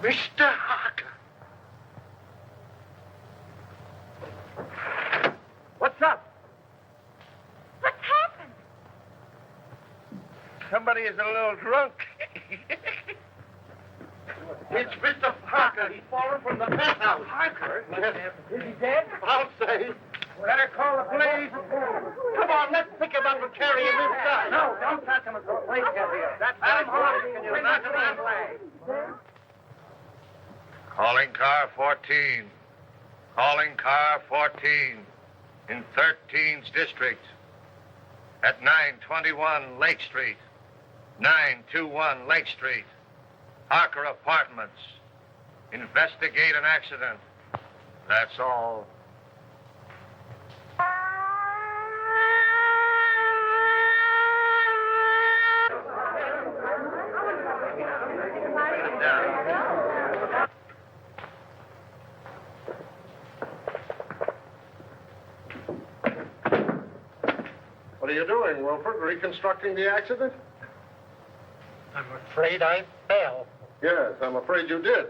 Mr. Harker. What's up? What's happened? Somebody is a little drunk. It's Mr. Harker. He's fallen from the penthouse. Harker? Is he dead? I'll say. Better call the police. Come on, let's pick him up and carry him inside. No, don't touch him until the police get here. That's Adam Hardy. Can you knock him that way? Calling car 14. Calling car 14 in 13th District at 921 Lake Street. 921 Lake Street. Harker Apartments. Investigate an accident. That's all. What are you doing, Wilford? Reconstructing the accident? I'm afraid I fell. Yes, I'm afraid you did.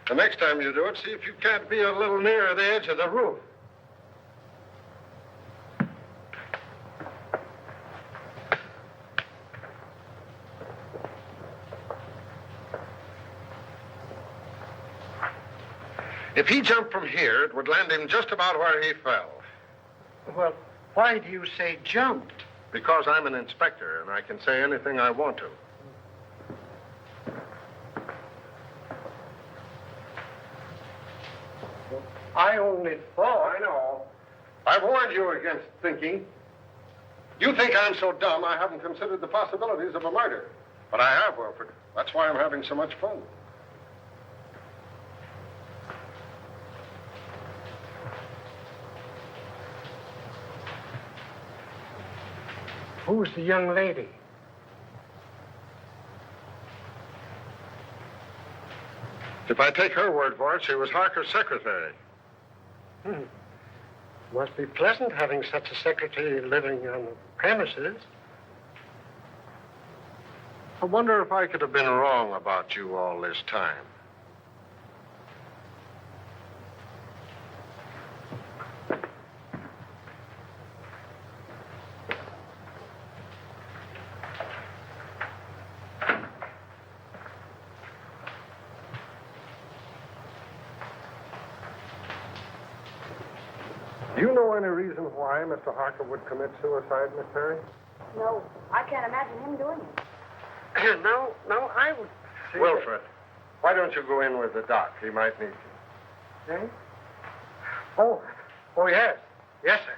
The next time you do it, see if you can't be a little nearer the edge of the roof. If he jumped from here, it would land him just about where he fell. Well, why do you say jumped? Because I'm an inspector, and I can say anything I want to. I only thought. I know. I've warned you against thinking. You think I'm so dumb I haven't considered the possibilities of a murder. But I have, Wilford. That's why I'm having so much fun. Who's the young lady? If I take her word for it, she was Harker's secretary. Must be pleasant having such a secretary living on the premises. I wonder if I could have been wrong about you all this time. Do you know any reason why Mr. Harker would commit suicide, Miss Perry? No, I can't imagine him doing it. No, I would say Wilfred, why don't you go in with the doc? He might need you. Eh? Oh, yes. Yes, sir.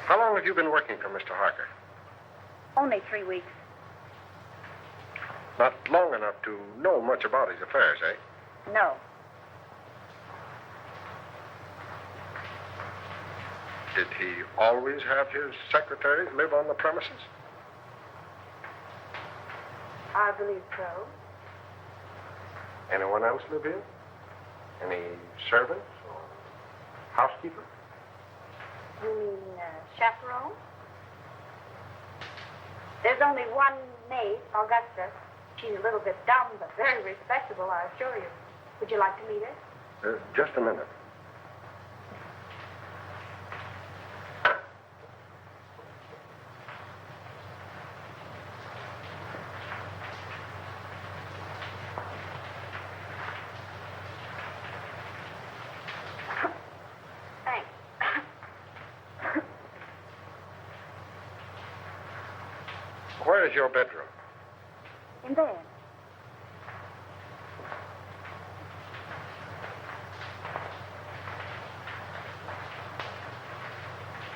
How long have you been working for Mr. Harker? Only 3 weeks. Not long enough to know much about his affairs, eh? No. Did he always have his secretaries live on the premises? I believe so. Anyone else live here? Any servants or housekeeper? You mean chaperone? There's only one maid, Augusta. She's a little bit dumb, but very respectable, I assure you. Would you like to meet her? Just a minute. Thanks. Where is your bedroom? In bed.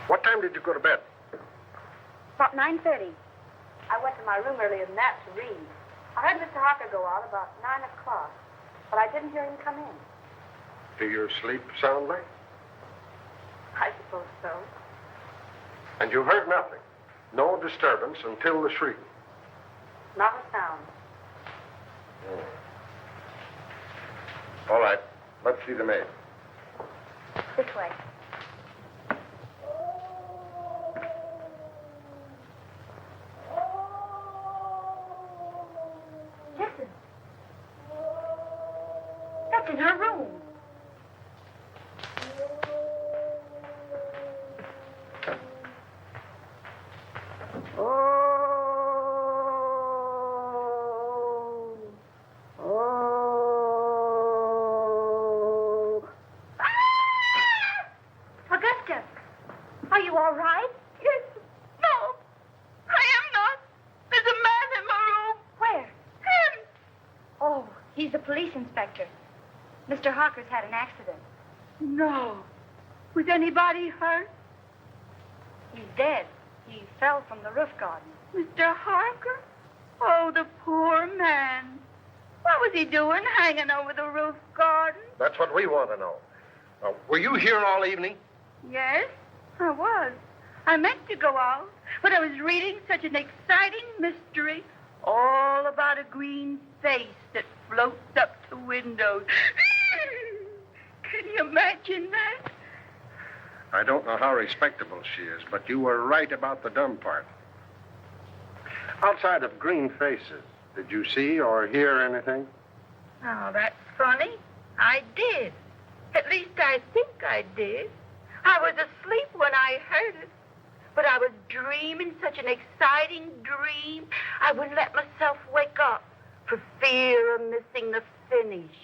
What time did you go to bed? About 9:30. I went to my room earlier than that to read. I heard Mr. Harker go out about 9 o'clock, but I didn't hear him come in. Do you sleep soundly? I suppose so. And you heard nothing? No disturbance until the shriek? Not a sound. All right. Let's see the maid. This way. Listen. That's in her room. Augusta, are you all right? Yes. No. I am not. There's a man in my room. Where? Him. Oh, he's the police inspector. Mr. Harker's had an accident. No. Was anybody hurt? He's dead. He fell from the roof garden. Mr. Harker? Oh, the poor man. What was he doing hanging over the roof garden? That's what we want to know. Were you here all evening? Yes, I was. I meant to go out, but I was reading such an exciting mystery all about a green face that floats up the windows. Can you imagine that? I don't know how respectable she is, but you were right about the dumb part. Outside of green faces, did you see or hear anything? Oh, that's funny. I did. At least I think I did. I was asleep when I heard it. But I was dreaming such an exciting dream, I wouldn't let myself wake up for fear of missing the finish.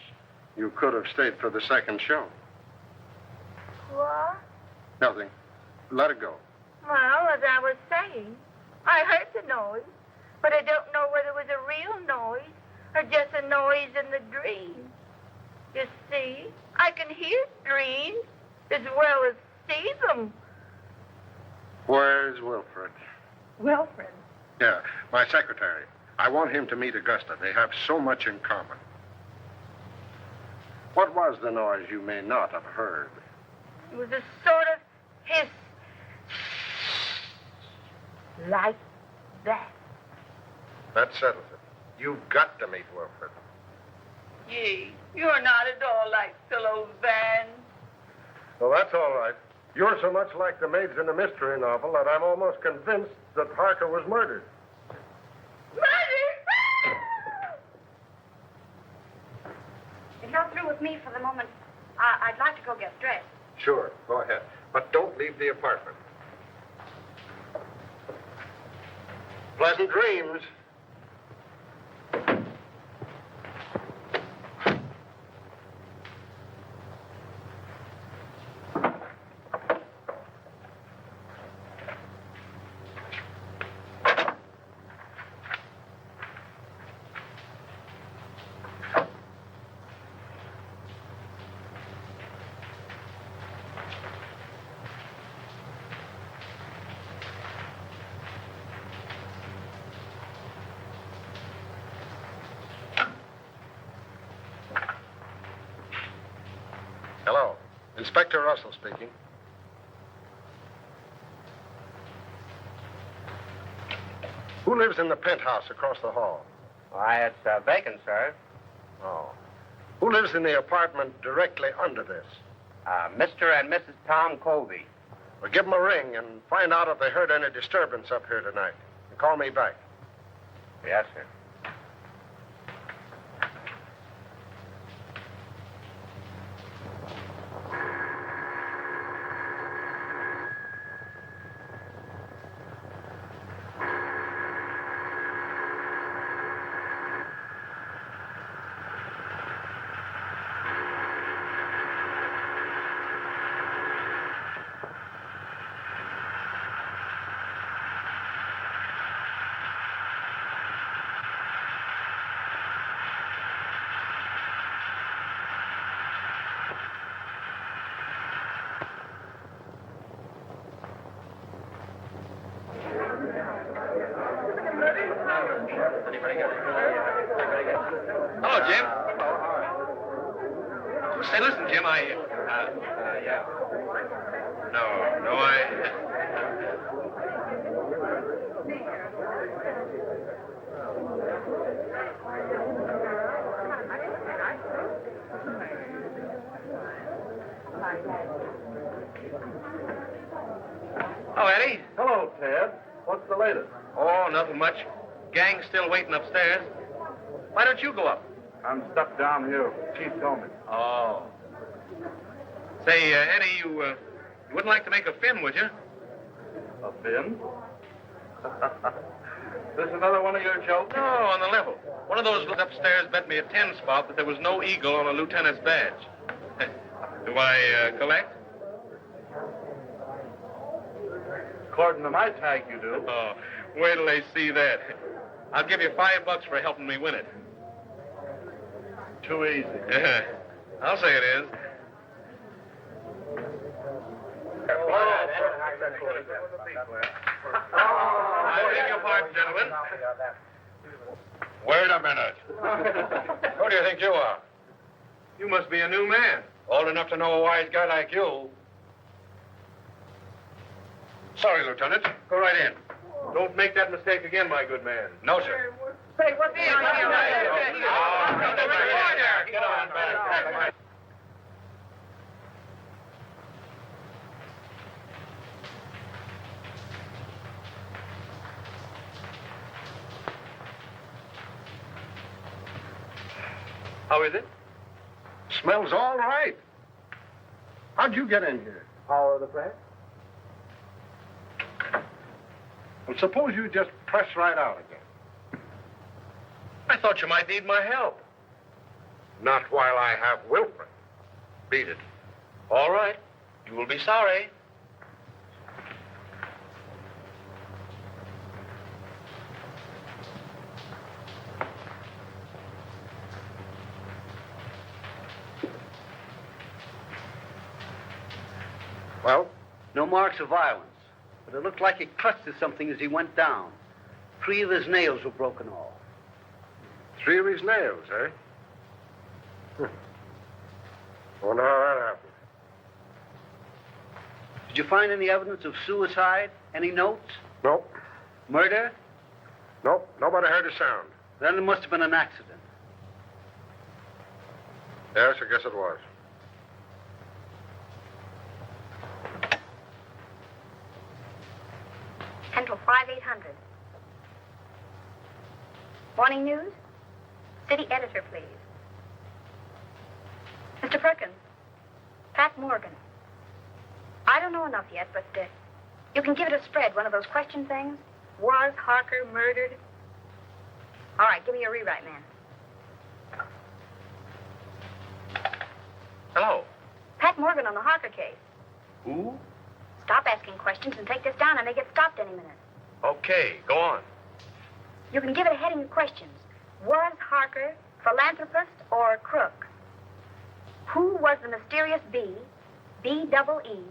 You could have stayed for the second show. What? Nothing. Let it go. Well, as I was saying, I heard the noise, but I don't know whether it was a real noise or just a noise in the dream. You see, I can hear dreams as well as see them. Where's Wilfred? Wilfred? Yeah, my secretary. I want him to meet Augusta. They have so much in common. What was the noise you may not have heard? It was a sort of hiss. Like that. That settles it. You've got to meet Wilfred. Gee, you're not at all like Philo Van. Well, that's all right. You're so much like the maids in a mystery novel that I'm almost convinced that Harker was murdered. Murder! If you're through with me for the moment, I'd like to go get dressed. Sure, go ahead. But don't leave the apartment. Pleasant dreams. Hello. Inspector Russell speaking. Who lives in the penthouse across the hall? Why, it's vacant, sir. Oh. Who lives in the apartment directly under this? Mr. and Mrs. Tom Colby. Well, give them a ring and find out if they heard any disturbance up here tonight. And call me back. Yes, sir. Hello, Jim. Say, listen, Jim, Yeah. No, Oh, Eddie. Hello, Ted. What's the latest? Oh, nothing much. Gang's still waiting upstairs. Why don't you go up? I'm stuck down here. Chief told me. Oh. Say, Eddie, you wouldn't like to make a fin, would you? A fin? This another one of your jokes? No, on the level. One of those upstairs bet me a 10 spot that there was no eagle on a lieutenant's badge. Do I collect? According to my tag, you do. Oh, wait till they see that. I'll give you $5 for helping me win it. Too easy. I'll say it is. I beg your pardon, gentlemen. Wait a minute. Who do you think you are? You must be a new man. Old enough to know a wise guy like you. Sorry, Lieutenant. Go right in. Don't make that mistake again, my good man. No, sir. Say, what's the Get on back. How is it? Smells all right. How'd you get in here? Power of the press? Well, suppose you just press right out again. I thought you might need my help. Not while I have Wilfred. Beat it. All right. You will be sorry. Well? No marks of violence, but it looked like he clutched at something as he went down. 3 of his nails were broken off. 3 of his nails, eh? Wonder how that happened. Did you find any evidence of suicide? Any notes? Nope. Murder? Nope. Nobody heard a sound. Then it must have been an accident. Yes, I guess it was. Central 5800. Morning news? City editor, please. Mr. Perkins, Pat Morgan. I don't know enough yet, but you can give it a spread, one of those question things. Was Harker murdered? All right, give me your rewrite, man. Hello. Pat Morgan on the Harker case. Who? Stop asking questions and take this down. I may get stopped any minute. Okay, go on. You can give it a heading of questions. Was Harker philanthropist or crook? Who was the mysterious B-double-E,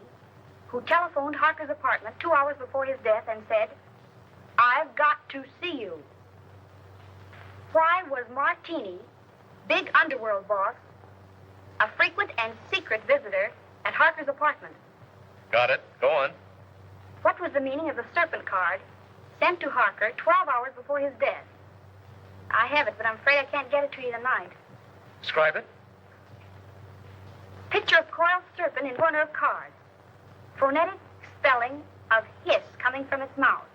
who telephoned Harker's apartment 2 hours before his death and said, "I've got to see you"? Why was Martini, big underworld boss, a frequent and secret visitor at Harker's apartment? Got it. Go on. What was the meaning of the serpent card sent to Harker 12 hours before his death? I have it, but I'm afraid I can't get it to you tonight. Describe it. Picture of coiled serpent in corner of card. Phonetic spelling of hiss coming from its mouth.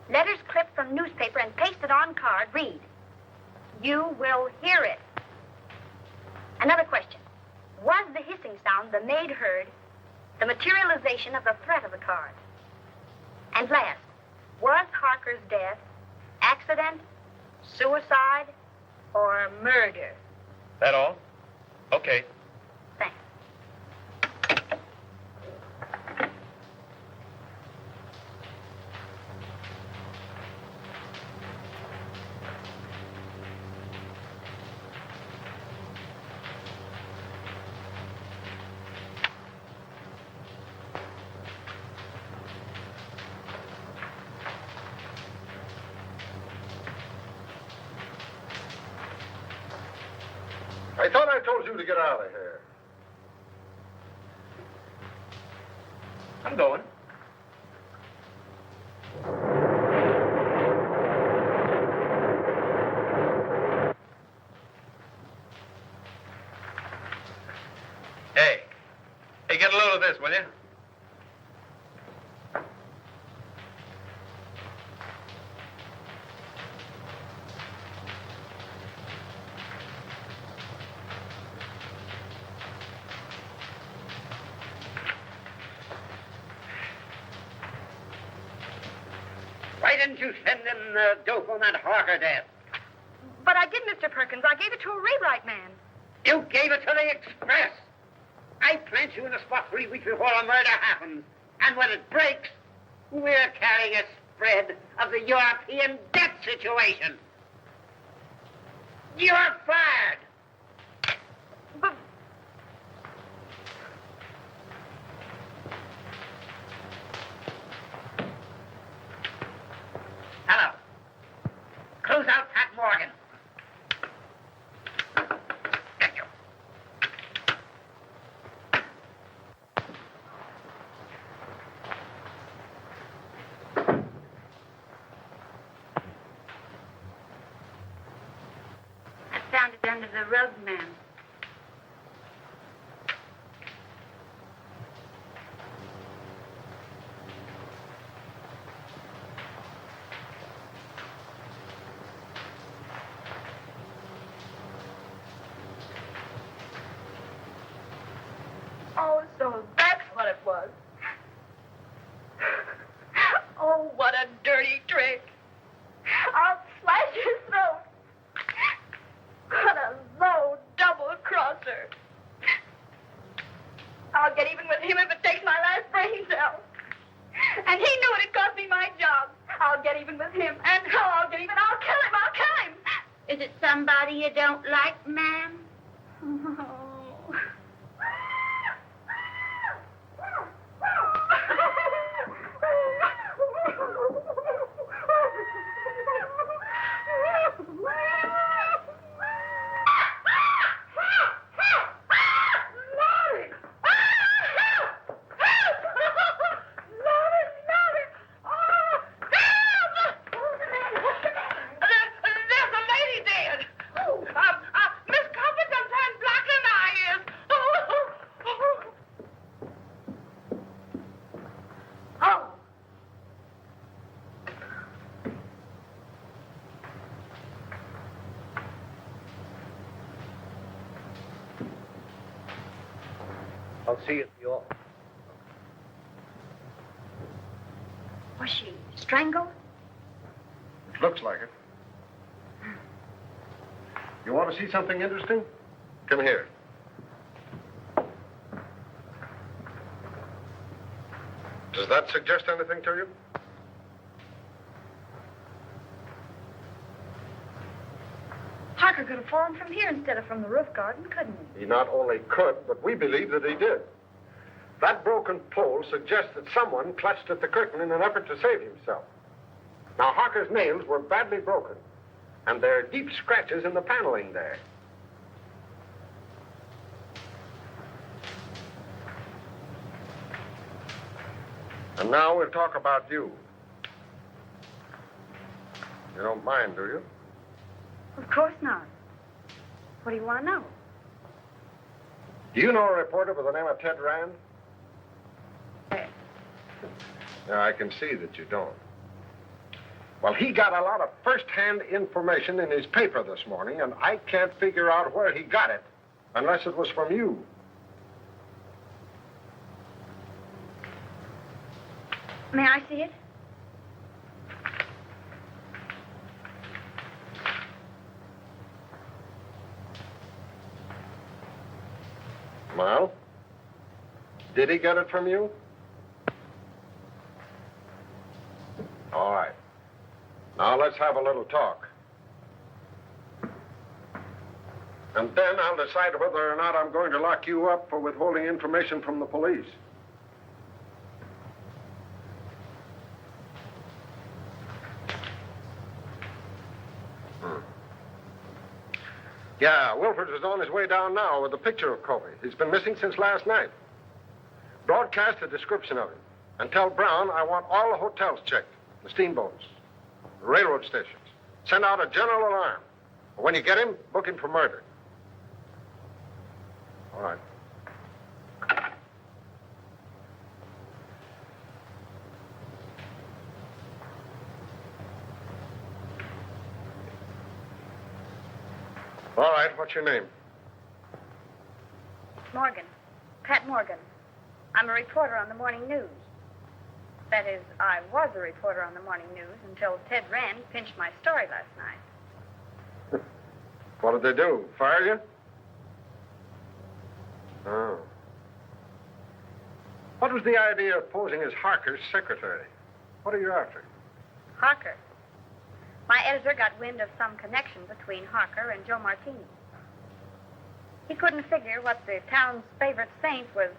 Letters clipped from newspaper and pasted on card read, "You will hear it." Another question. Was the hissing sound the maid heard the materialization of the threat of the card? And last, was Harker's death accident, suicide, or murder? That all? Okay. Thanks. I thought I told you to get out of here. I'm going. Hey, Hey, get a load of this, will you? Why didn't you send in the dope on that Harker desk? But I did, Mr. Perkins. I gave it to a rewrite man. You gave it to the Express. I plant you in a spot 3 weeks before a murder happens. And when it breaks, we're carrying a spread of the European debt situation. You're fired. But Hello. Close out Pat Morgan. Thank you. I found it under the rug, ma'am. oh, so that's what it was. Oh, what a dirty trick. I'll slash his throat. What a low double-crosser. I'll get even with him if it takes my last brain cell. And he knew it'd cost me my job. I'll get even with him. And how I'll get even, I'll kill him. I'll kill him. Is it somebody you don't like, ma'am? Oh. I'll see you at the office. Was she strangled? Looks like it. You want to see something interesting? Come here. Does that suggest anything to you? Harker could have fallen from here instead of from the roof garden, couldn't he? He not only could, but we believe that he did. That broken pole suggests that someone clutched at the curtain in an effort to save himself. Now, Harker's nails were badly broken, and there are deep scratches in the paneling there. And now we'll talk about you. You don't mind, do you? Of course not. What do you want to know? Do you know a reporter by the name of Ted Rand? No, I can see that you don't. Well, he got a lot of first-hand information in his paper this morning, and I can't figure out where he got it, unless it was from you. May I see it? Well, did he get it from you? All right. Now let's have a little talk. And then I'll decide whether or not I'm going to lock you up for withholding information from the police. Yeah, Wilford is on his way down now with a picture of Kobe. He's been missing since last night. Broadcast a description of him. And tell Brown I want all the hotels checked, the steamboats, the railroad stations. Send out a general alarm. When you get him, book him for murder. All right. All right, what's your name? Morgan. Pat Morgan. I'm a reporter on the morning news. That is, I was a reporter on the morning news until Ted Rand pinched my story last night. What did they do? Fire you? Oh. What was the idea of posing as Harker's secretary? What are you after? Harker. My editor got wind of some connection between Harker and Joe Martini. He couldn't figure what the town's favorite saint was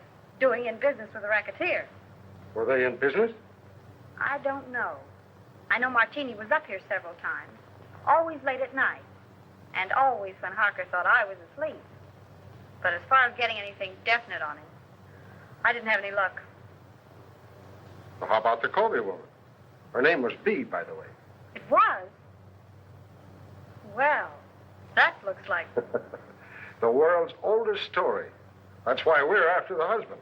doing in business with a racketeer. Were they in business? I don't know. I know Martini was up here several times, always late at night, and always when Harker thought I was asleep. But as far as getting anything definite on him, I didn't have any luck. Well, how about the Colby woman? Her name was Bee, by the way. It was? Well, that looks like... The world's oldest story. That's why we're after the husband.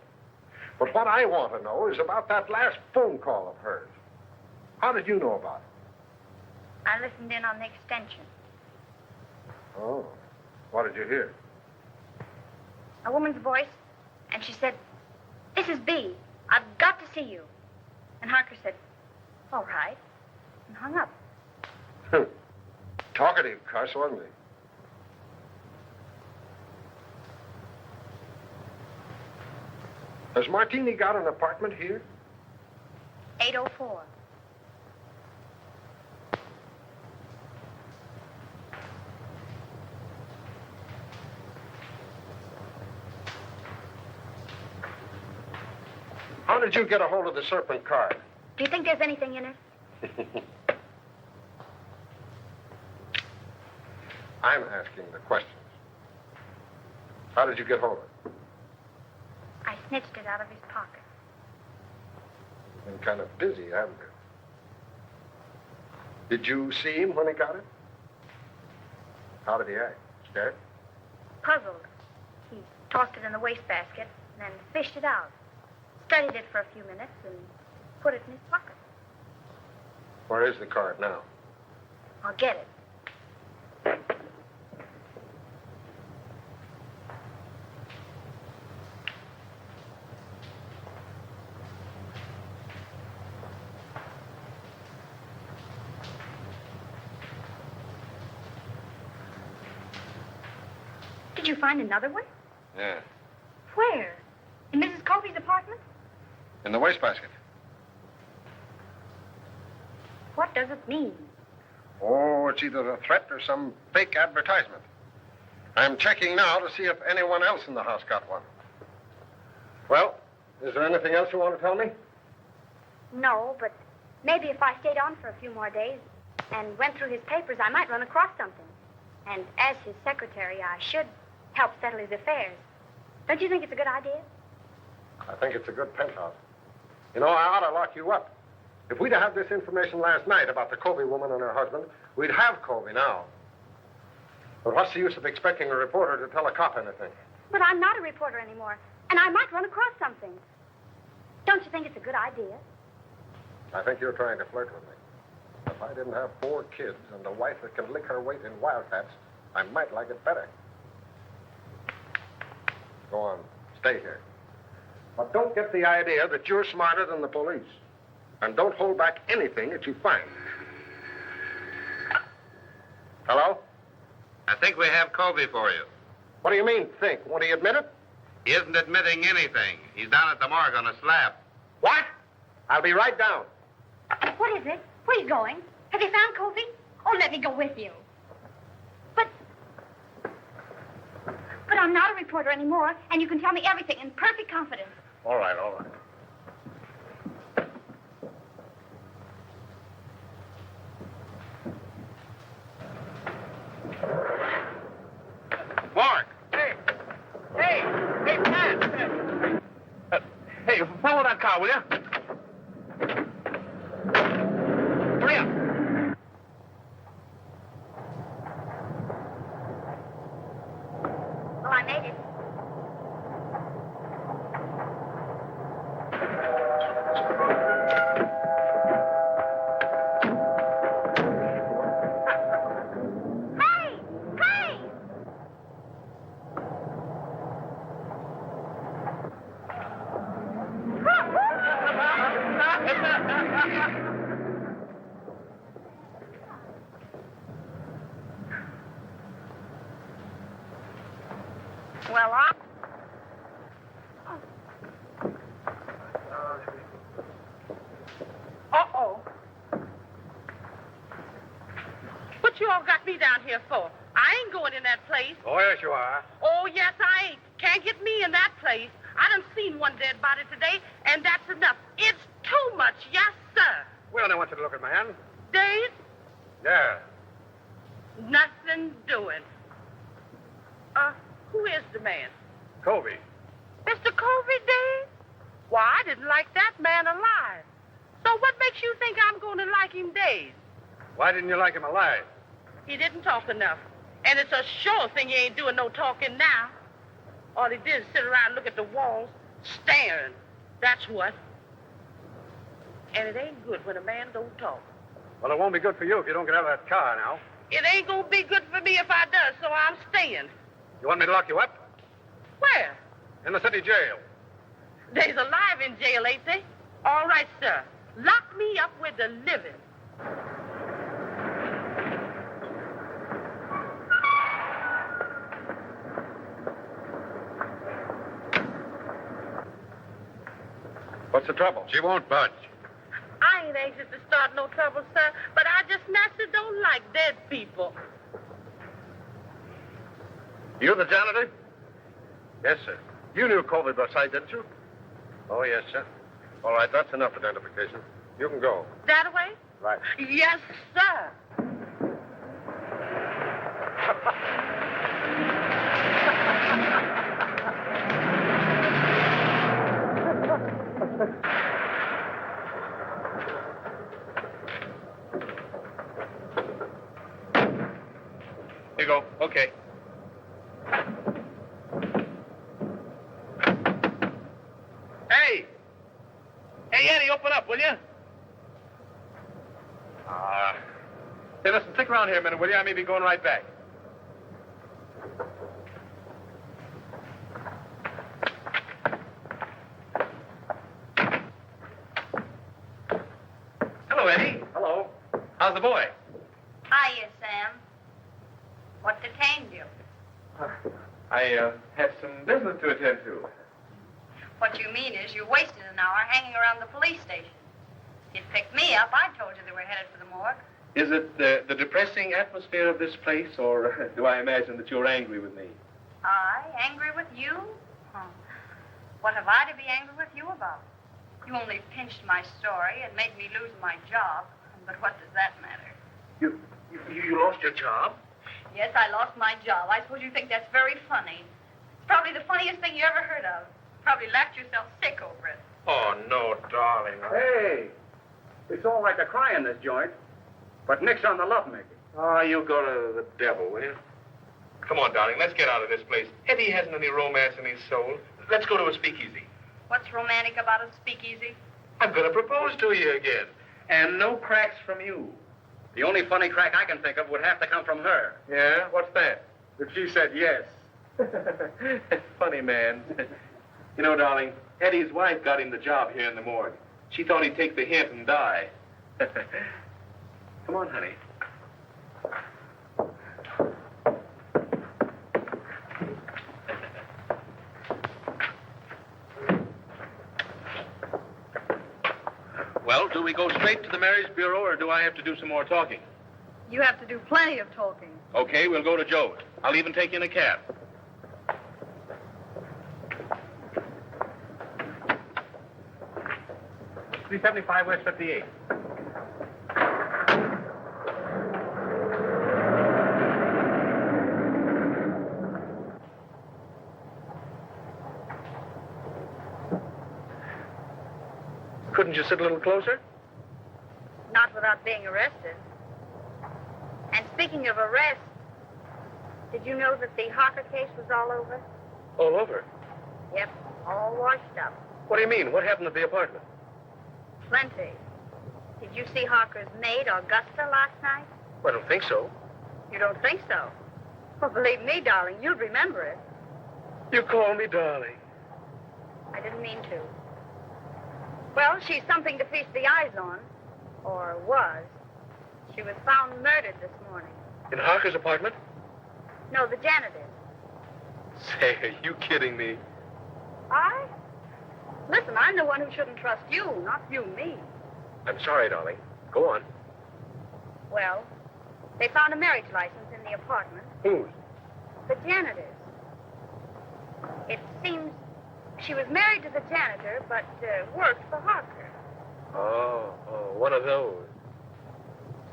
But what I want to know is about that last phone call of hers. How did you know about it? I listened in on the extension. Oh. What did you hear? A woman's voice, and she said, "This is Bee. I've got to see you." And Harker said, "All right," and hung up. Talkative cuss, wasn't he? Has Martini got an apartment here? 804. How did you get a hold of the Serpent card? Do you think there's anything in it? I'm asking the questions. How did you get hold of it? I snitched it out of his pocket. Been kind of busy, haven't you? Did you see him when he got it? How did he act? Scared? Puzzled. He tossed it in the wastebasket and then fished it out. Studied it for a few minutes and put it in his pocket. Where is the card now? I'll get it. Did you find another one? Yeah. Where? In Mrs. Colby's apartment? In the wastebasket. What does it mean? Oh, it's either a threat or some fake advertisement. I'm checking now to see if anyone else in the house got one. Well, is there anything else you want to tell me? No, but maybe if I stayed on for a few more days and went through his papers, I might run across something. And as his secretary, I should help settle his affairs. Don't you think it's a good idea? I think it's a good penthouse. You know, I ought to lock you up. If we'd have had this information last night about the Colby woman and her husband, we'd have Colby now. But what's the use of expecting a reporter to tell a cop anything? But I'm not a reporter anymore, and I might run across something. Don't you think it's a good idea? I think you're trying to flirt with me. If I didn't have 4 kids and a wife that can lick her weight in wildcats, I might like it better. Go on. Stay here. But don't get the idea that you're smarter than the police. And don't hold back anything that you find. Hello? I think we have Colby for you. What do you mean, think? Won't he admit it? He isn't admitting anything. He's down at the morgue on a slab. What? I'll be right down. What is it? Where are you going? Have you found Colby? Oh, let me go with you. But I'm not a reporter anymore, and you can tell me everything in perfect confidence. All right, all right. Mark! Hey, Pat! Hey, follow that car, will you? Hurry up. Well, I made it. Hey! Well, I... Uh-oh. What you all got me down here for? I ain't going in that place. Oh, yes, you are. Oh, yes, I ain't. Can't get me in that place. I done seen one dead body today, and that's enough. It's too much, yes, sir. Well, I want you to look at my hand. Dave, Yeah. nothing doing. Who is the man? Colby. Mr. Colby, Dave? Why, I didn't like that man alive. So what makes you think I'm going to like him, Dave? Why didn't you like him alive? He didn't talk enough. And it's a sure thing he ain't doing no talking now. All he did is sit around and look at the walls, staring. That's what. And it ain't good when a man don't talk. Well, it won't be good for you if you don't get out of that car now. It ain't gonna be good for me if I does, so I'm staying. You want me to lock you up? Where? In the city jail. They's alive in jail, ain't they? All right, sir. Lock me up with the living. What's the trouble? She won't budge. I ain't anxious to start no trouble, sir, but I just naturally don't like dead people. You the janitor? Yes, sir. You knew Colby Burside, didn't you? Oh, yes, sir. All right, that's enough identification. You can go. That way? Right. Yes, sir. Here you go. Okay. Hey! Hey, Eddie, open up, will you? Hey, listen, stick around here a minute, will you? I may be going right back. Hello, Eddie. Hello. How's the boy? Hiya, Sam. What detained you? I had some business to attend to. What you mean is you wasted an hour hanging around the police station. You'd picked me up. I told you they were headed for the morgue. Is it the depressing atmosphere of this place, or do I imagine that you're angry with me? I? Angry with you? Huh. What have I to be angry with you about? You only pinched my story and made me lose my job. But what does that matter? You lost your job? Yes, I lost my job. I suppose you think that's very funny. It's probably the funniest thing you ever heard of. Probably laughed yourself sick over it. Oh, no, darling. Hey, it's all right to cry in this joint, but nix on the lovemaking. Oh, you go to the devil, will you? Come on, darling, let's get out of this place. Eddie hasn't any romance in his soul. Let's go to a speakeasy. What's romantic about a speakeasy? I'm going to propose to you again. And no cracks from you. The only funny crack I can think of would have to come from her. Yeah? What's that? If she said yes. Funny man. You know, darling, Eddie's wife got him the job here in the morgue. She thought he'd take the hint and die. Come on, honey. Well, do we go straight to the marriage bureau, or do I have to do some more talking? You have to do plenty of talking. Okay, we'll go to Joe's. I'll even take you in a cab. $375 West 58. Couldn't you sit a little closer? Not without being arrested. And speaking of arrest, did you know that the Harker case was all over? All over. Yep, all washed up. What do you mean? What happened at the apartment? Plenty. Did you see Harker's maid, Augusta, last night? Well, I don't think so. You don't think so? Well, believe me, darling, you'll remember it. You call me darling. I didn't mean to. Well, she's something to feast the eyes on. Or was. She was found murdered this morning. In Harker's apartment? No, the janitor's. Say, are you kidding me? I? Listen, I'm the one who shouldn't trust you, not you me. I'm sorry, darling. Go on. Well, they found a marriage license in the apartment. Whose? The janitor's. It seems she was married to the janitor, but worked for Harker. Oh, one of those.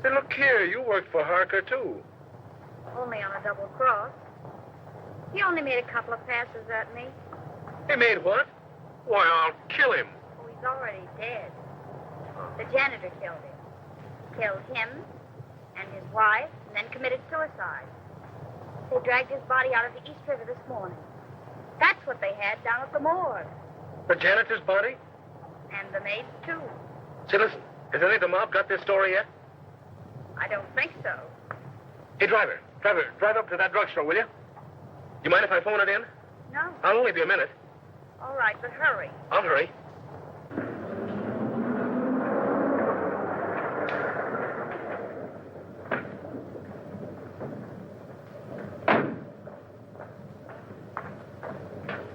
Say, look here, you worked for Harker, too. Only on a double cross. He only made a couple of passes at me. He made what? Why, I'll kill him. Oh, he's already dead. The janitor killed him. Killed him and his wife, and then committed suicide. They dragged his body out of the East River this morning. That's what they had down at the morgue. The janitor's body? And the maid's, too. Say, listen, has any of the mob got this story yet? I don't think so. Hey, driver, drive up to that drugstore, will you? You mind if I phone it in? No. I'll only be a minute. All right, but hurry. I'll hurry.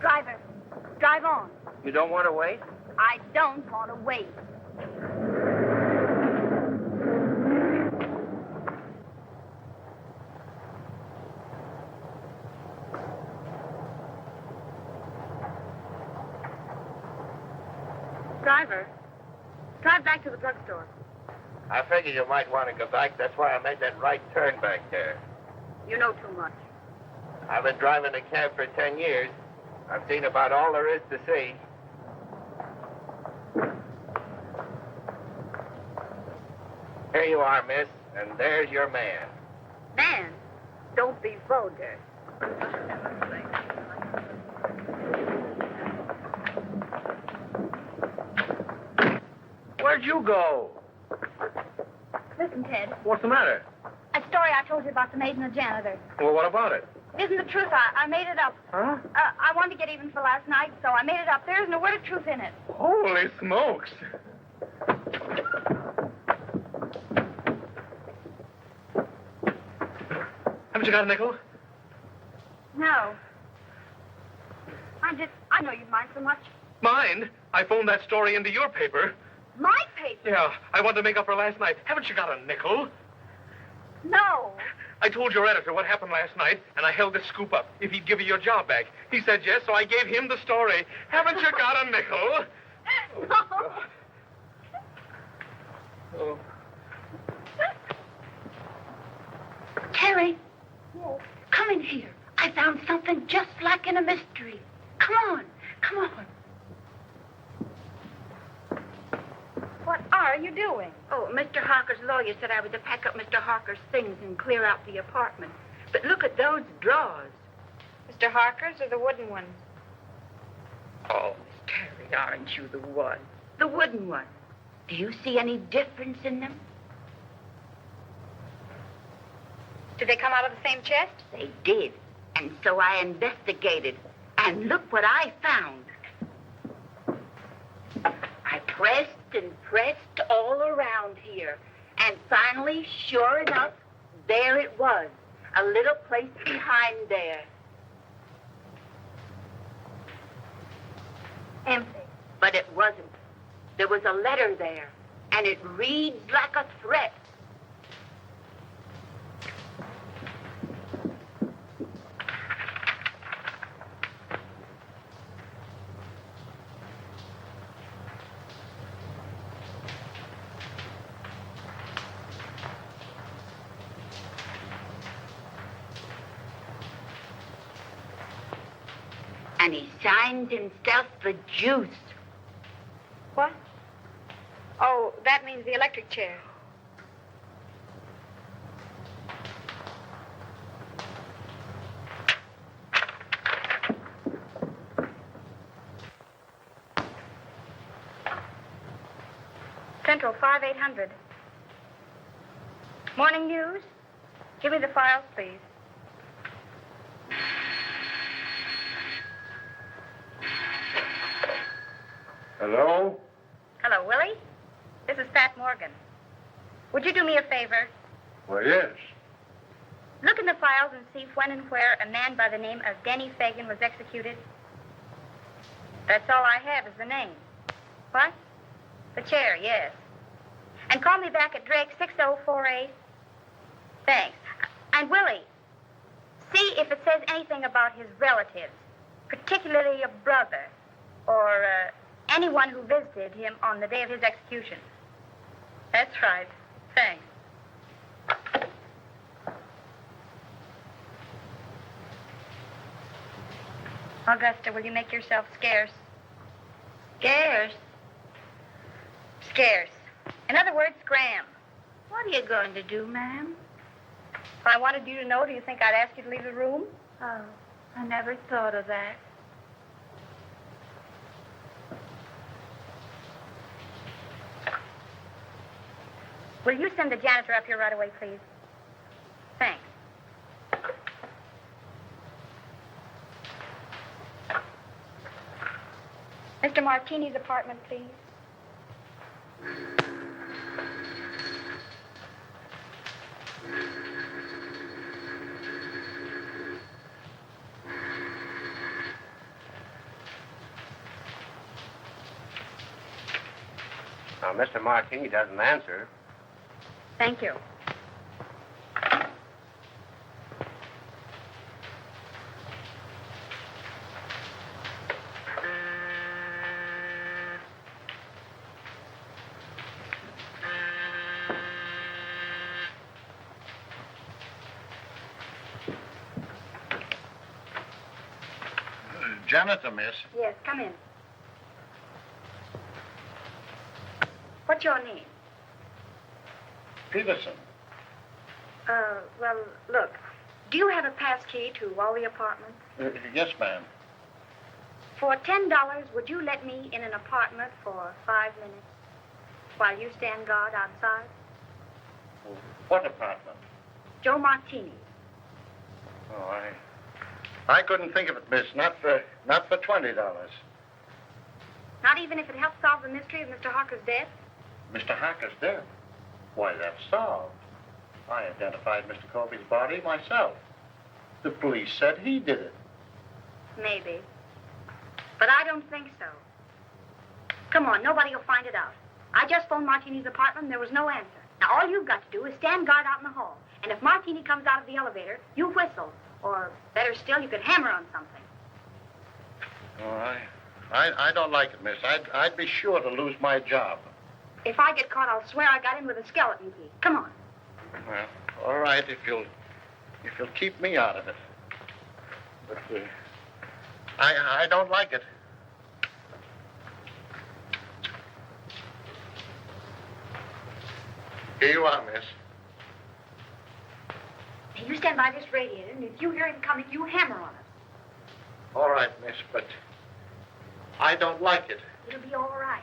Driver, drive on. You don't want to wait? I don't want to wait. Driver, drive back to the drugstore. I figured you might want to go back. That's why I made that right turn back there. You know too much. I've been driving a cab for 10 years. I've seen about all there is to see. Here you are, miss, and there's your man. Man, don't be vulgar. Where'd you go? Listen, Ted. What's the matter? A story I told you about the maid and the janitor. Well, what about it? It isn't the truth. I made it up. Huh? I wanted to get even for last night, so I made it up. There isn't a word of truth in it. Holy smokes. Haven't you got a nickel? No. I know you mind so much. Mind? I phoned that story into your paper. My paper? Yeah, I wanted to make up for last night. Haven't you got a nickel? No. I told your editor what happened last night, and I held this scoop up if he'd give you your job back. He said yes, so I gave him the story. Haven't you got a nickel? No. Oh. Terry. Yes. Come in here. I found something just like in a mystery. Come on. Come on. What are you doing? Oh, Mr. Harker's lawyer said I was to pack up Mr. Harker's things and clear out the apartment. But look at those drawers. Mr. Harker's or the wooden ones? Oh, Miss Terry, aren't you the one? The wooden one. Do you see any difference in them? Did they come out of the same chest? They did. And so I investigated. And look what I found. I pressed and pressed all around here. And finally, sure enough, there it was. A little place behind there. Empty. But it wasn't. There was a letter there. And it reads like a threat. And he signs himself the Juice. What? Oh, that means the electric chair. Central 5800. Morning news. Give me the files, please. Hello? Hello, Willie. This is Pat Morgan. Would you do me a favor? Well, yes. Look in the files and see when and where a man by the name of Denny Fagan was executed. That's all I have is the name. What? The chair, yes. And call me back at Drake 6048. Thanks. And Willie, see if it says anything about his relatives, particularly a brother or anyone who visited him on the day of his execution. That's right. Thanks. Augusta, will you make yourself scarce? Scarce? Scarce. In other words, Graham. What are you going to do, ma'am? If I wanted you to know, do you think I'd ask you to leave the room? Oh, I never thought of that. Will you send the janitor up here right away, please? Thanks. Mr. Martini's apartment, please. Now, Mr. Martini doesn't answer. Thank you. Janitor, miss. Yes, come in. What's your name? Peterson. Well, look, do you have a pass key to all the apartments? Yes, ma'am. For $10, would you let me in an apartment for 5 minutes while you stand guard outside? What apartment? Joe Martini. Oh, I couldn't think of it, miss. Not for $20. Not even if it helps solve the mystery of Mr. Harker's death? Mr. Harker's dead. Why, that's solved. I identified Mr. Colby's body myself. The police said he did it. Maybe. But I don't think so. Come on, nobody will find it out. I just phoned Martini's apartment and there was no answer. Now, all you've got to do is stand guard out in the hall. And if Martini comes out of the elevator, you whistle. Or, better still, you could hammer on something. Oh, I don't like it, miss. I'd be sure to lose my job. If I get caught, I'll swear I got in with a skeleton key. Come on. Well, all right, if you'll keep me out of it. But I don't like it. Here you are, miss. Now, you stand by this radiator, and if you hear him coming, you hammer on it. All right, miss, but I don't like it. It'll be all right.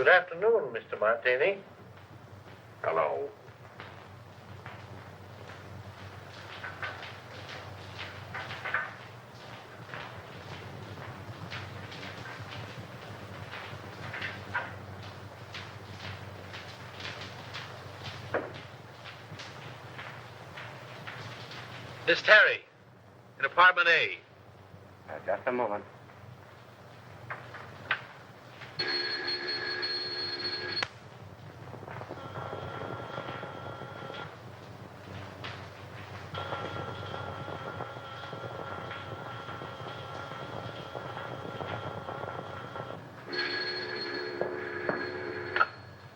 Good afternoon, Mr. Martini. Hello. Miss Terry, in apartment A. Just a moment.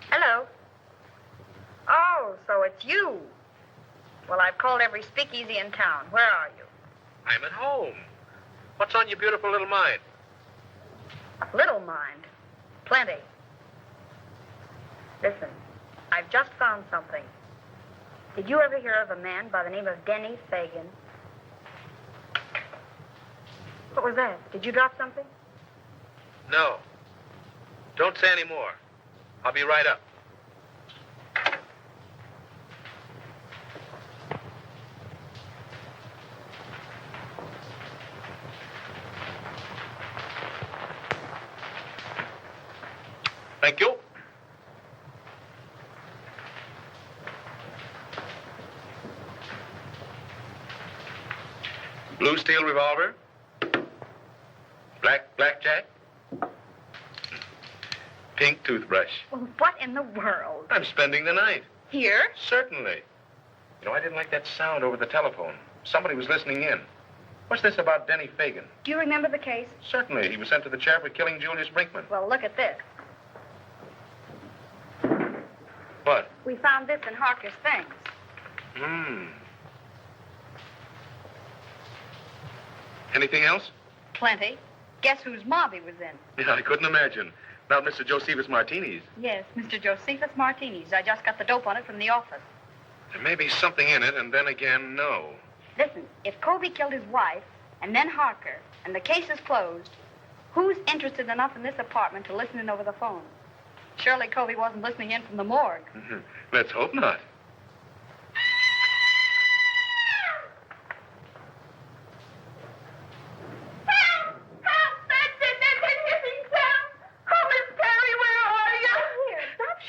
Hello. Oh, so it's you. Well, I've called every speakeasy in town. Where are you? I'm at home. What's on your beautiful little mind? Little mind. Plenty. Listen, I've just found something. Did you ever hear of a man by the name of Denny Fagan? What was that? Did you drop something? No. Don't say any more. I'll be right up. Thank you. Blue steel revolver. Blackjack. Pink toothbrush. Well, what in the world? I'm spending the night. Here? Certainly. You know, I didn't like that sound over the telephone. Somebody was listening in. What's this about Denny Fagan? Do you remember the case? Certainly. He was sent to the chair for killing Julius Brinkman. Well, look at this. What? We found this in Harker's things. Anything else? Plenty. Guess whose mob he was in? Yeah, I couldn't imagine. Not Mr. Josephus Martini's. Yes, Mr. Josephus Martini's. I just got the dope on it from the office. There may be something in it, and then again, no. Listen, if Colby killed his wife, and then Harker, and the case is closed, who's interested enough in this apartment to listen in over the phone? Surely Colby wasn't listening in from the morgue. Let's hope not.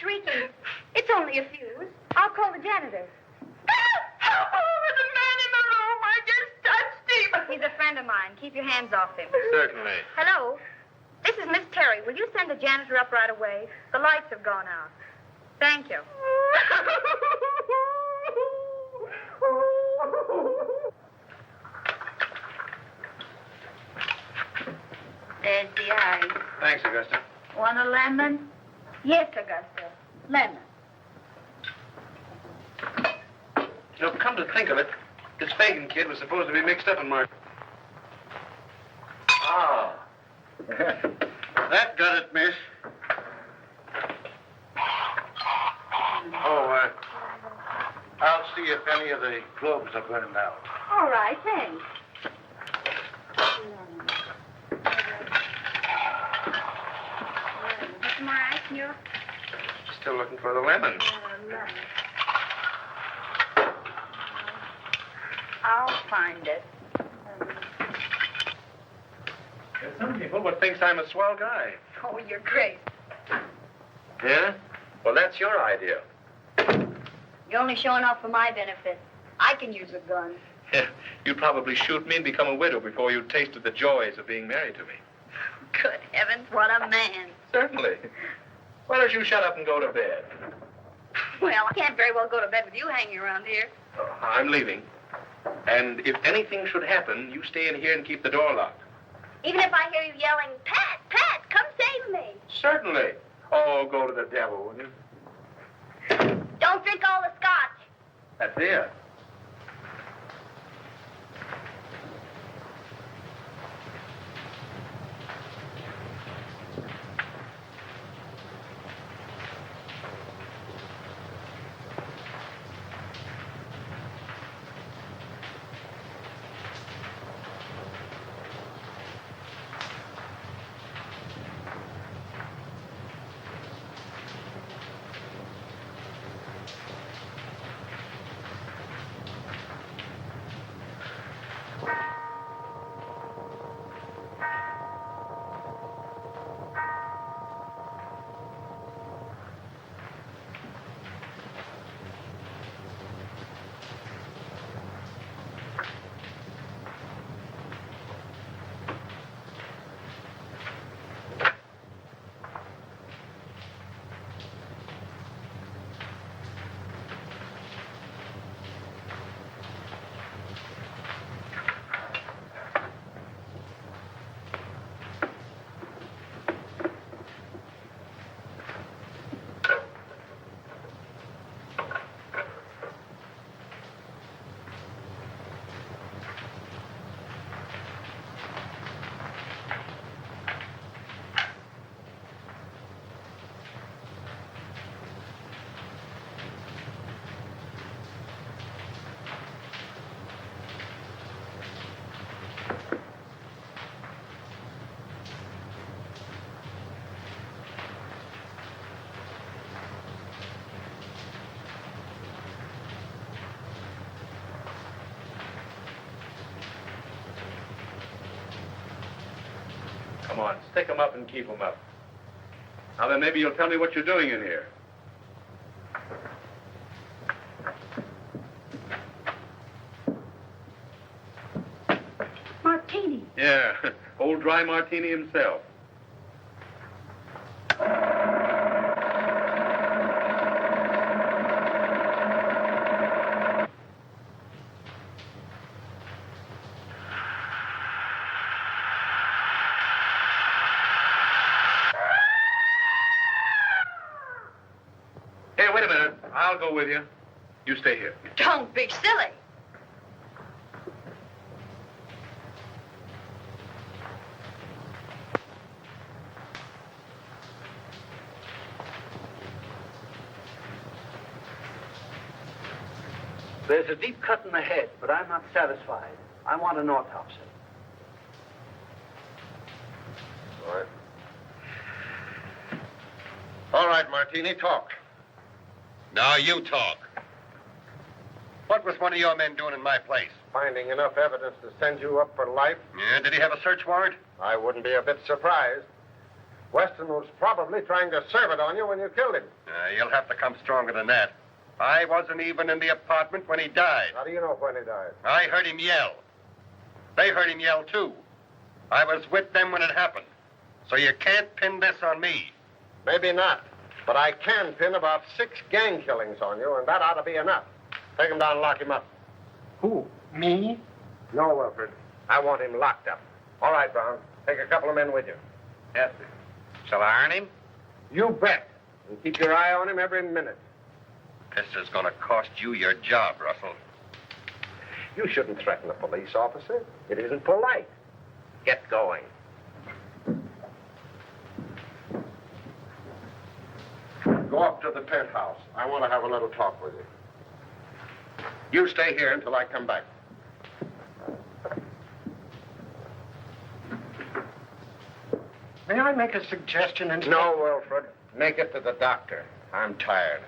Shrieking. It's only a fuse. I'll call the janitor. Help over the man in the room. I just touched him. He's a friend of mine. Keep your hands off him. Certainly. Hello? This is Miss Terry. Will you send the janitor up right away? The lights have gone out. Thank you. There's the ice. Thanks, Augusta. Want a lemon? Yes, Augusta. Lemon. You know, come to think of it, this Fagan kid was supposed to be mixed up in Mark. Ah. That got it, miss. Oh, I'll see if any of the globes are burned out. All right, thanks. What's more ice in your... Still looking for the lemon. lemon. I'll find it. There's some people would think I'm a swell guy. Oh, you're great. Yeah? Well, that's your idea. You're only showing off for my benefit. I can use a gun. Yeah, you'd probably shoot me and become a widow before you tasted the joys of being married to me. Good heavens, what a man. Certainly. Why don't you shut up and go to bed? Well, I can't very well go to bed with you hanging around here. Oh, I'm leaving. And if anything should happen, you stay in here and keep the door locked. Even if I hear you yelling, Pat, Pat, come save me. Certainly. Oh, go to the devil, will you? Don't drink all the scotch. That's it. Come on, stick 'em up and keep 'em up. Now then, maybe you'll tell me what you're doing in here. Martini. Yeah, old dry martini himself. Hey, wait a minute. I'll go with you. You stay here. Don't be silly. There's a deep cut in the head, but I'm not satisfied. I want an autopsy. All right. All right, Martini, talk. Now you talk. What was one of your men doing in my place? Finding enough evidence to send you up for life? Yeah, did he have a search warrant? I wouldn't be a bit surprised. Weston was probably trying to serve it on you when you killed him. You'll have to come stronger than that. I wasn't even in the apartment when he died. How do you know when he died? I heard him yell. They heard him yell, too. I was with them when it happened. So you can't pin this on me. Maybe not. But I can pin about 6 gang killings on you, and that ought to be enough. Take him down and lock him up. Who? Me? No, Wilfred. I want him locked up. All right, Brown. Take a couple of men with you. Yes, sir. Shall I iron him? You bet. And keep your eye on him every minute. This is going to cost you your job, Russell. You shouldn't threaten a police officer. It isn't polite. Get going. Go up to the penthouse. I want to have a little talk with you. You stay here until I come back. May I make a suggestion? No, Wilfred. Make it to the doctor. I'm tired.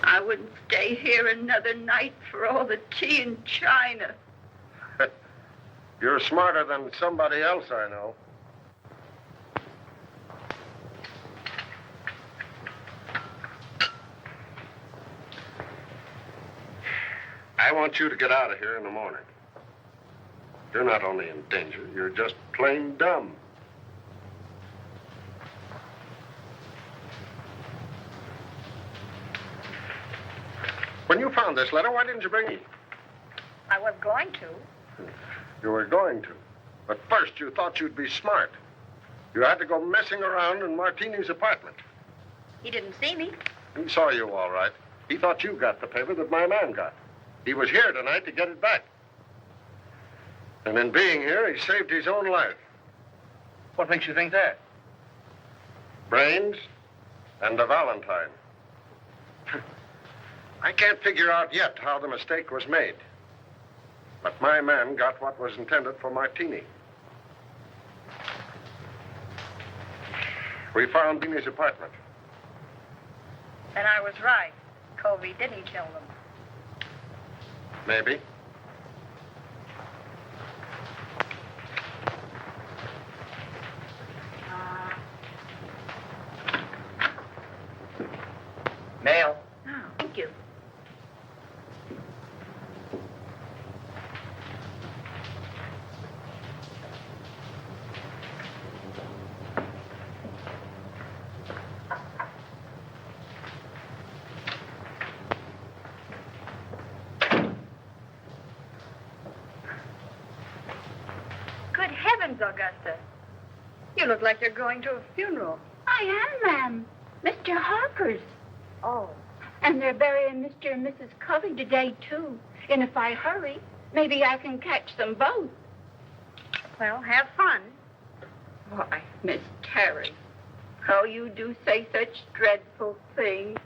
I wouldn't stay here another night for all the tea in China. You're smarter than somebody else I know. I want you to get out of here in the morning. You're not only in danger, you're just plain dumb. When you found this letter, why didn't you bring it? I was going to. You were going to. But first, you thought you'd be smart. You had to go messing around in Martini's apartment. He didn't see me. He saw you all right. He thought you got the paper that my man got. He was here tonight to get it back. And in being here, he saved his own life. What makes you think that? Brains and a Valentine. I can't figure out yet how the mistake was made. But my man got what was intended for Martini. We found Martini's apartment. Then I was right. Covey didn't kill them. Maybe. Mail. Oh, thank you. Good heavens, Augusta. You look like you're going to a funeral. I am, ma'am. Mr. Harper's. Oh. And they're burying Mr. and Mrs. Covey today, too. And if I hurry, maybe I can catch them both. Well, have fun. Why, Miss Terry, how you do say such dreadful things.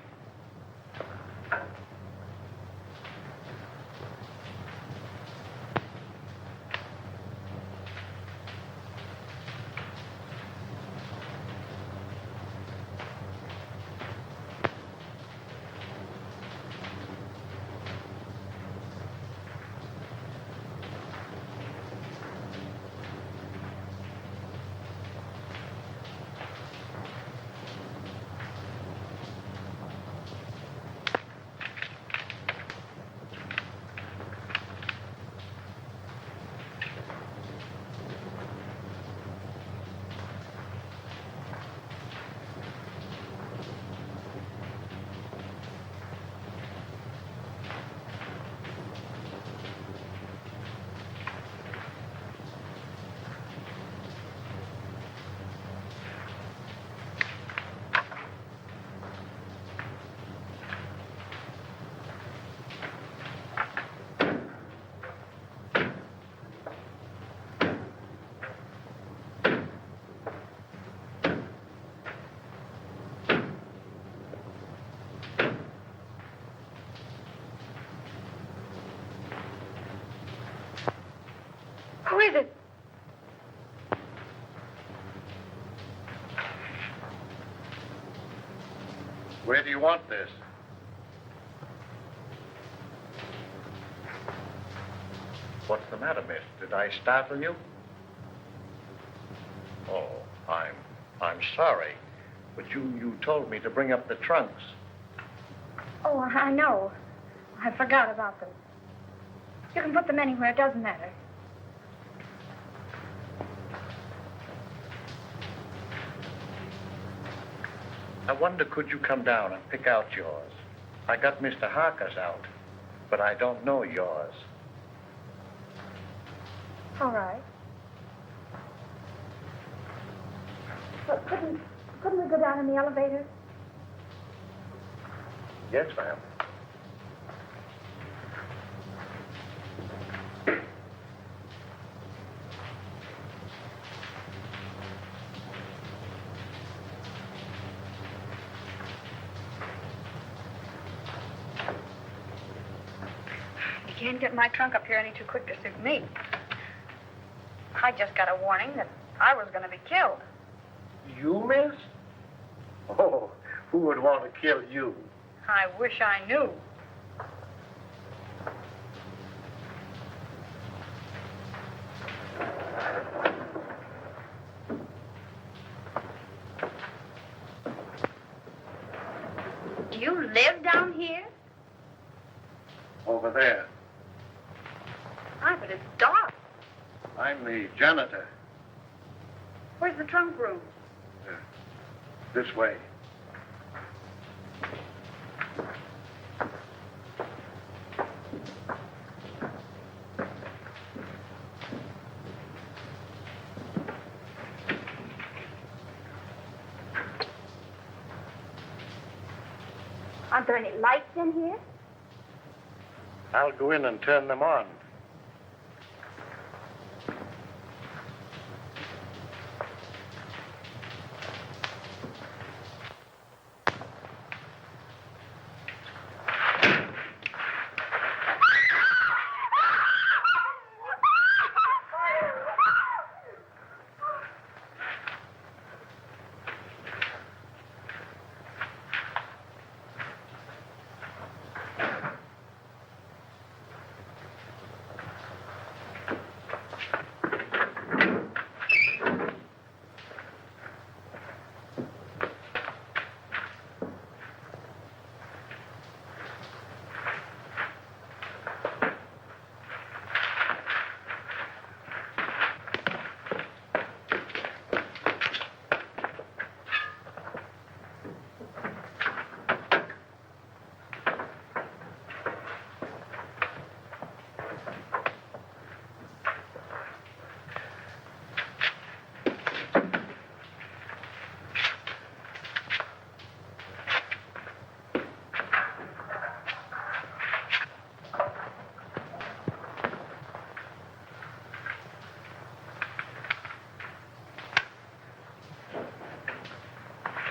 Where do you want this? What's the matter, miss? Did I startle you? Oh, I'm sorry. But you told me to bring up the trunks. Oh, I know. I forgot about them. You can put them anywhere. It doesn't matter. I wonder, could you come down and pick out yours? I got Mr. Harker's out, but I don't know yours. All right. But couldn't we go down in the elevator? Yes, ma'am. You can't get my trunk up here any too quick to suit me. I just got a warning that I was going to be killed. You, miss? Oh, who would want to kill you? I wish I knew. You live down here? Over there. Hi, but it's dark. I'm the janitor. Where's the trunk room? This way. Aren't there any lights in here? I'll go in and turn them on.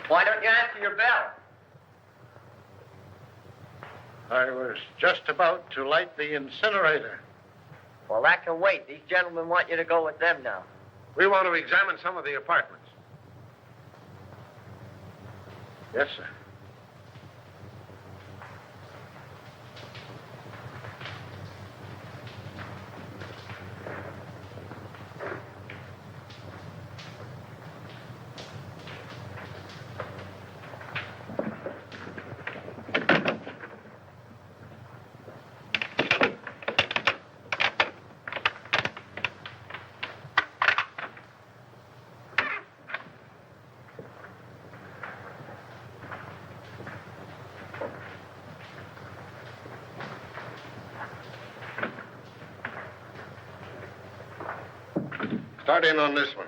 Why don't you answer your bell? I was just about to light the incinerator. Well, that can wait. These gentlemen want you to go with them now. We want to examine some of the apartments. Yes, sir. Start in on this one.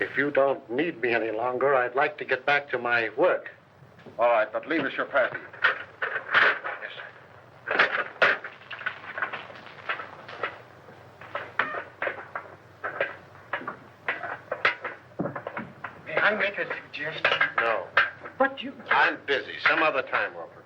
If you don't need me any longer, I'd like to get back to my work. All right, but leave us your party. Yes, sir. May I make a suggestion? No. But you... I'm busy. Some other time, Wilbur.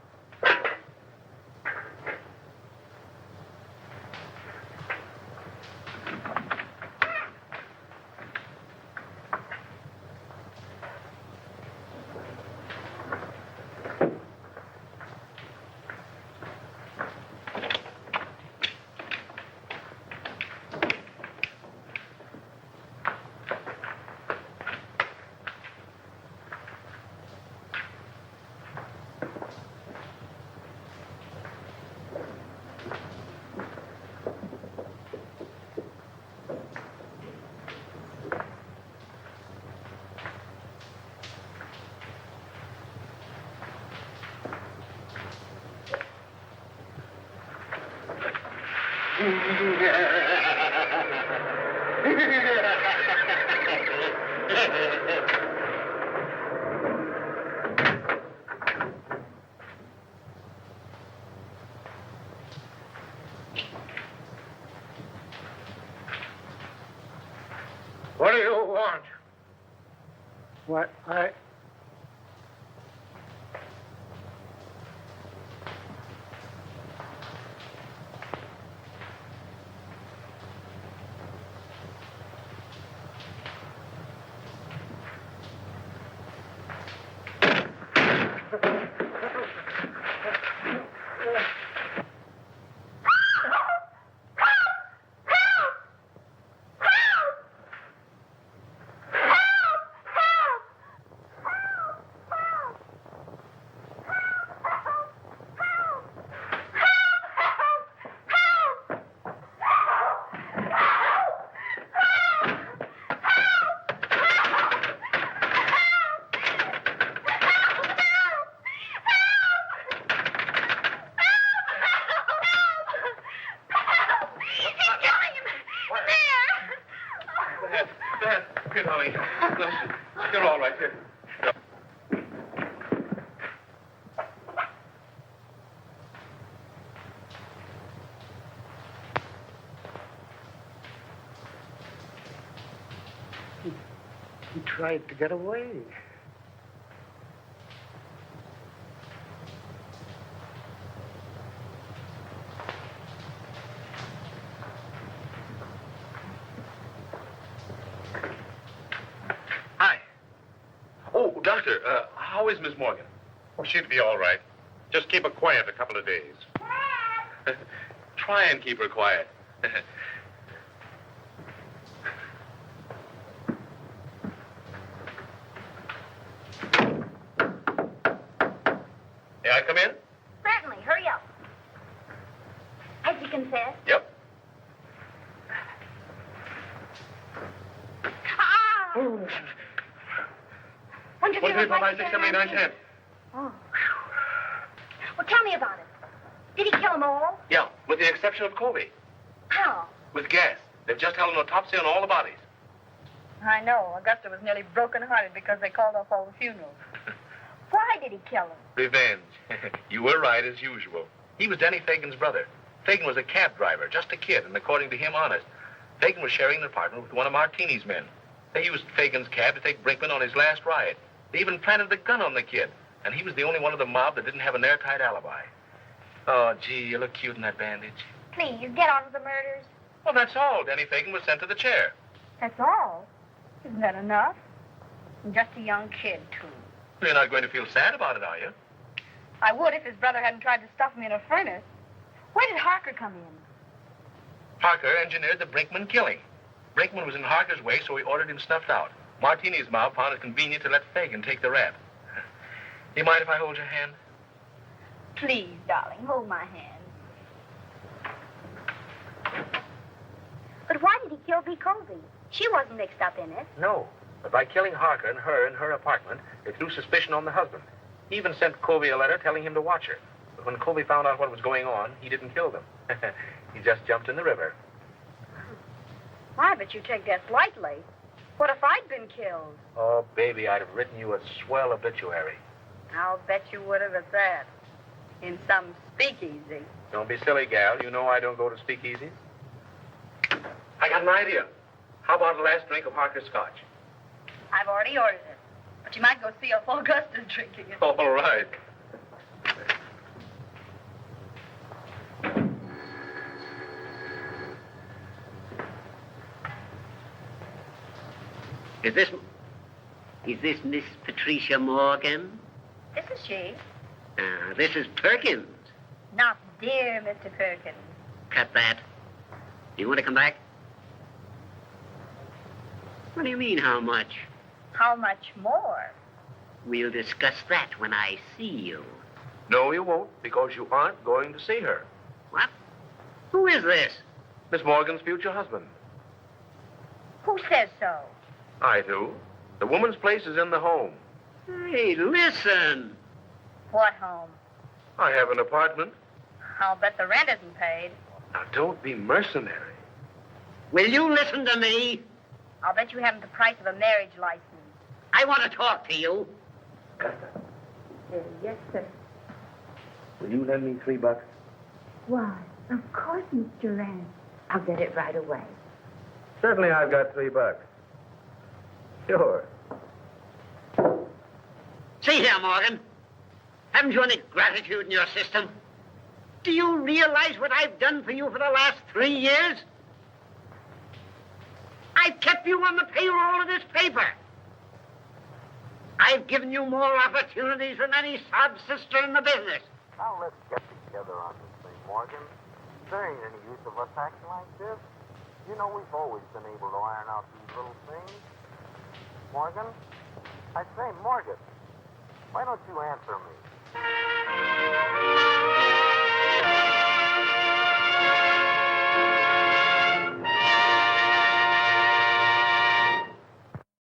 What do you want? What? Here, darling. Listen, you're all right here. He tried to get away. Hi. Oh, Doctor, how is Miss Morgan? Oh, she'd be all right. Just keep her quiet a couple of days. Try and keep her quiet. May I come in? Certainly. Hurry up. Has he confessed? Yep. Ah! 1, 2, 3, 4, 5, 6, 7, 8, 9, 10. Oh. Well, tell me about it. Did he kill them all? Yeah, with the exception of Colby. How? With gas. They've just held an autopsy on all the bodies. I know. Augusta was nearly broken-hearted because they called off all the funerals. Why did he kill them? Revenge. You were right, as usual. He was Denny Fagan's brother. Fagan was a cab driver, just a kid, and according to him, honest. Fagan was sharing an apartment with one of Martini's men. They used Fagan's cab to take Brinkman on his last ride. They even planted the gun on the kid, and he was the only one of the mob that didn't have an airtight alibi. Oh, gee, you look cute in that bandage. Please, get on with the murders. Well, that's all. Denny Fagan was sent to the chair. That's all? Isn't that enough? I'm just a young kid, too. You're not going to feel sad about it, are you? I would if his brother hadn't tried to stuff me in a furnace. Where did Harker come in? Harker engineered the Brinkman killing. Brinkman was in Harker's way, so he ordered him snuffed out. Martini's mob found it convenient to let Fagan take the rap. Do you mind if I hold your hand? Please, darling, hold my hand. But why did he kill B. Colby? She wasn't mixed up in it. No. But by killing Harker and her in her apartment, they threw suspicion on the husband. He even sent Colby a letter telling him to watch her. But when Colby found out what was going on, he didn't kill them. He just jumped in the river. Why, but you take that lightly. What if I'd been killed? Oh, baby, I'd have written you a swell obituary. I'll bet you would have at that. In some speakeasy. Don't be silly, gal. You know I don't go to speakeasies. I got an idea. How about a last drink of Harker's scotch? I've already ordered it. But you might go see if Augusta's drinking it. All right. Is this Miss Patricia Morgan? This is she. This is Perkins. Not dear Mr. Perkins. Cut that. You want to come back? What do you mean, how much? How much more? We'll discuss that when I see you. No, you won't, because you aren't going to see her. What? Who is this? Miss Morgan's future husband. Who says so? I do. The woman's place is in the home. Hey, listen. What home? I have an apartment. I'll bet the rent isn't paid. Now, don't be mercenary. Will you listen to me? I'll bet you haven't the price of a marriage license. I want to talk to you. Yes, sir. Will you lend me $3? Why, of course, Mr. Rand. I'll get it right away. Certainly I've got $3. Sure. See here, Morgan. Haven't you any gratitude in your system? Do you realize what I've done for you for the last 3 years? I've kept you on the payroll of this paper. I've given you more opportunities than any sob sister in the business. Now let's get together on this thing, Morgan. There ain't any use of us acting like this. You know we've always been able to iron out these little things. Morgan? I say, Morgan, why don't you answer me?